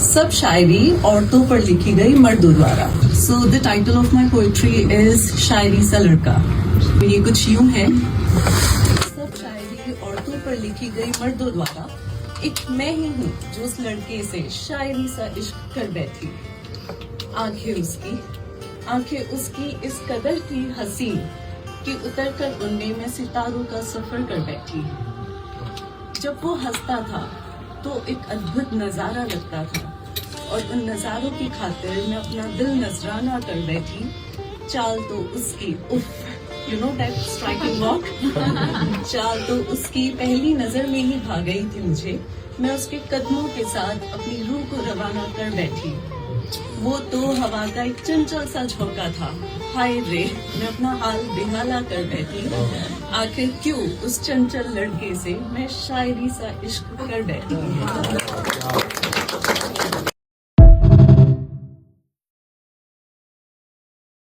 सब शायरी औरतों पर लिखी गई मर्दों द्वारा। So the title of my poetry is Shayari Sa Ladka. ये कुछ यूं है। सब शायरी औरतों पर लिखी गई मर्दों द्वारा, एक मैं ही हूँ जो उस लड़के से शायरी सा इश्क कर बैठी। आंखें उसकी इस कदर थी हसीन कि उतर कर उनमें मैं सितारों का सफर कर बैठी। जब वो हंसता था तो एक अद्भुत नजारा लगता था, और उन नजारों की खातिर मैं अपना दिल नजराना कर बैठी। चाल तो उसकी you know that striking walk चाल तो उसकी पहली नजर में ही भा गई थी मुझे। मैं उसके कदमों के साथ अपनी रूह को रवाना कर बैठी। वो तो हवा का एक चंचल सा झोंका था। हाय रे, मैं अपना हाल बेहाला कर बैठी। आखिर क्यों उस चंचल लड़के से मैं शायरी सा इश्क कर बैठी।